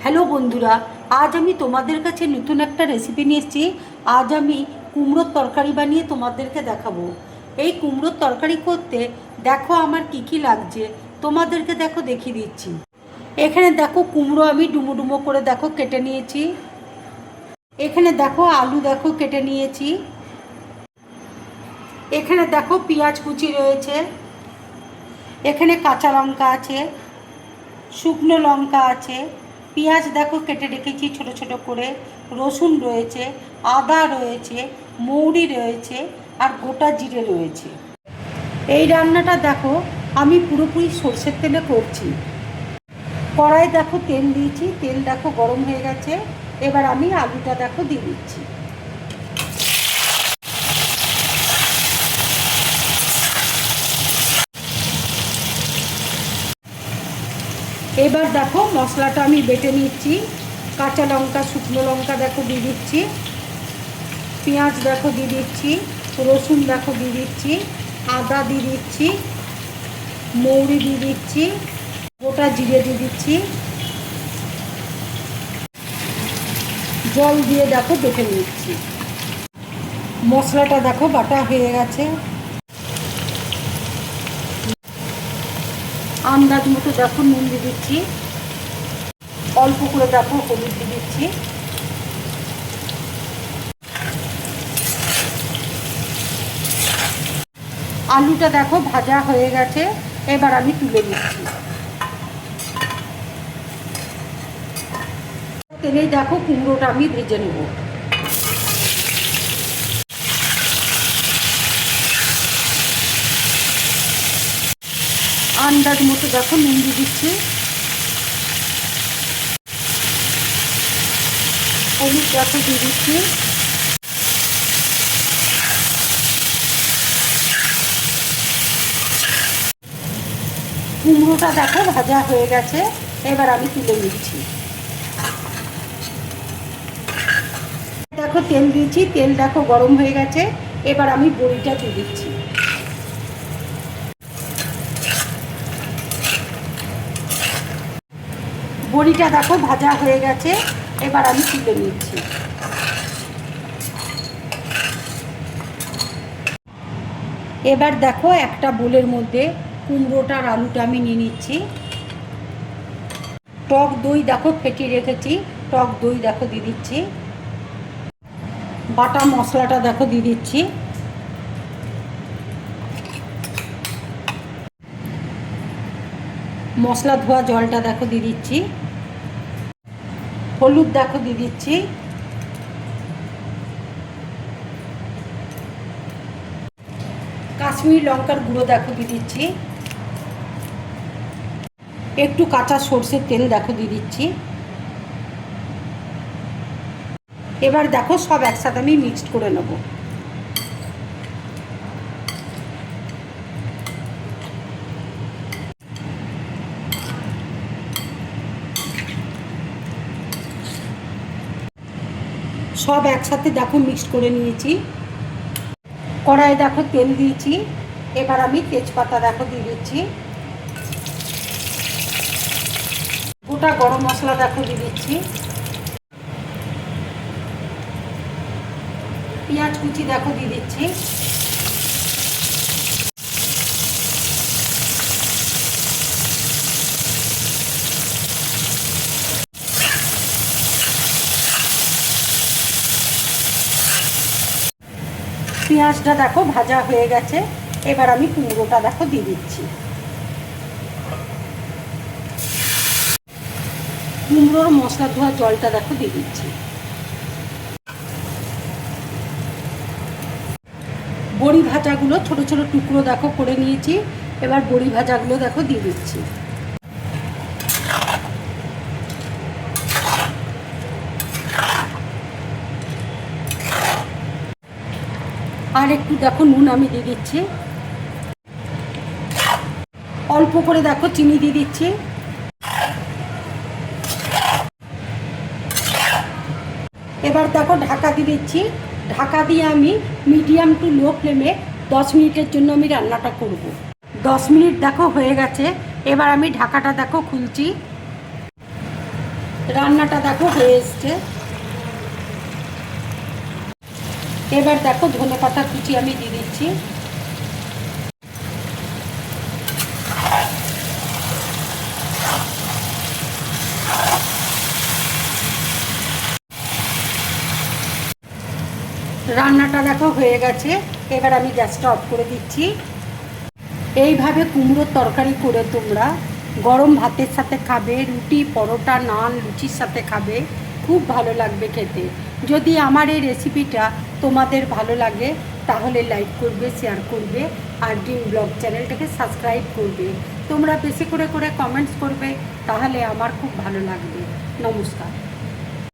Hello বন্ধুরা, আজ আমি তোমাদের কাছে নতুন একটা রেসিপি নিয়ে এসেছি। আজ আমি কুমড়োর তরকারি বানিয়ে তোমাদেরকে দেখাবো। এই কুমড়োর তরকারি করতে দেখো আমার কি কি লাগছে, তোমাদেরকে দেখো দেখিয়ে দিচ্ছি। এখানে দেখো কুমড়ো আমি ডুমো ডুমো করে দেখো কেটে নিয়েছি। এখানে দেখো আলু দেখো কেটে নিয়েছি। এখানে দেখো পেঁয়াজ কুচি রয়েছে। এখানে কাঁচা লঙ্কা আছে, শুকনো লঙ্কা আছে, পেঁয়াজ দেখো কেটে রেখেছি ছোট ছোট করে, রসুন রয়েছে, আদা রয়েছে, মৌরি রয়েছে আর গোটা জিরে রয়েছে। এই রান্নাটা দেখো আমি পুরোপুরি সরষের তেলে করছি। কড়াই দেখো তেল দিয়েছি, তেল দেখো গরম হয়ে গেছে। এবার আমি আলুটা দেখো দিয়ে দিচ্ছি। এবার দেখো মশলাটা আমি বেটে নিচ্ছি। কাঁচা লঙ্কা শুকনো লঙ্কা দেখো দিয়ে দিচ্ছি, পেঁয়াজ দেখো দিয়ে দিচ্ছি, রসুন দেখো দিয়ে দিচ্ছি, আদা দিয়ে দিচ্ছি, মৌরি দিয়ে দিচ্ছি, গোটা জিরে দিয়ে দিচ্ছি, জল দিয়ে দেখো বেটে নিচ্ছি। মশলাটা দেখো বাটা হয়ে গেছে। আন্দাজ মতো দেখো নুন দিয়ে দিচ্ছি, অল্প করে দেখো হলুদ দিয়ে দিচ্ছি। আলুটা দেখো ভাজা হয়ে গেছে, এবার আমি তুলে নিচ্ছি। তেলেই দেখো কুমড়োটা আমি ভেজে নেব। আন্দাজ মতো দেখো নুন দিয়ে দিচ্ছি, হলুদ দেখো দিয়ে দিচ্ছি। কুমড়োটা দেখো ভাজা হয়ে গেছে, এবার আমি তুলে নিচ্ছি। দেখো তেল দিয়েছি, তেল দেখো গরম হয়ে গেছে, এবার আমি বড়িটা দিয়ে দিচ্ছি। বড়িটা দেখো ভাজা হয়ে গেছে, এবার আমি তুলে নিচ্ছি। এবার দেখো একটা বোলের মধ্যে কুমড়োটার আলুটা আমি নিয়ে নিচ্ছি। টক দই দেখো ফেটিয়ে রেখেছি, টক দই দেখো দিয়ে দিচ্ছি। বাটা মশলাটা দেখো দিয়ে দিচ্ছি। মশলা ধোয়া জলটা দেখো দিয়ে দিচ্ছি। হলুদ দেখো দিয়ে দিচ্ছি। কাশ্মীরি লঙ্কার গুঁড়ো দেখো দিয়ে দিচ্ছি। একটু কাঁচা সর্ষের তেল দেখো দিয়ে দিচ্ছি। এবার দেখো সব একসাথে আমি মিক্সড করে নেব। সব একসাথে দেখো মিক্সড করে নিয়েছি। কড়াইয়ে দেখো তেল দিয়েছি, এবার আমি তেজপাতা দেখো দিয়ে দিচ্ছি। গোটা গরম মশলা দেখো দিয়ে দিচ্ছি। পেঁয়াজ কুচি দেখো দিয়ে দিচ্ছি। পেঁয়াজটা দেখো ভাজা হয়ে গেছে, এবার আমি কুমড়োটা দেখো দিয়ে দিচ্ছি। কুমড়োর মশলা ধোয়া জলটা দেখো দিয়ে দিচ্ছি। বড়ি ভাজাগুলো ছোট ছোট টুকরো দেখো করে নিয়েছি, এবার বড়ি ভাজাগুলো দেখো দিয়ে দিচ্ছি। আর একটু দেখো নুন আমি দিয়ে দিচ্ছি। অল্প করে দেখো চিনি দিয়ে দিচ্ছি। এবার দেখো ঢাকা দিয়ে দিচ্ছি। ঢাকা দিয়ে আমি মিডিয়াম টু লো ফ্লেমে 10 মিনিটের জন্য আমি রান্নাটা করব। 10 মিনিট দেখো হয়ে গেছে, এবার আমি ঢাকাটা দেখো খুলছি। রান্নাটা দেখো হয়ে এসছে। এবার দেখো ধনেপাতা কুচি আমি দিয়ে দিচ্ছি। রান্নাটা দেখো হয়ে গেছে, এবার আমি গ্যাসটা অফ করে দিচ্ছি। এইভাবে কুমড়োর তরকারি করে তোমরা গরম ভাতের সাথে খাবে, রুটি, পরোটা, নান, লুচির সাথে খাবে, খুব ভালো লাগবে খেতে। যদি আমার এই রেসিপিটা তোমাদের ভালো লাগে তাহলে লাইক করবে, শেয়ার করবে, আর ড্রিম ব্লগ চ্যানেলটাকে সাবস্ক্রাইব করবে। তোমরা বেশি করে কমেন্টস করবে, তাহলে আমার খুব ভালো লাগবে। নমস্কার।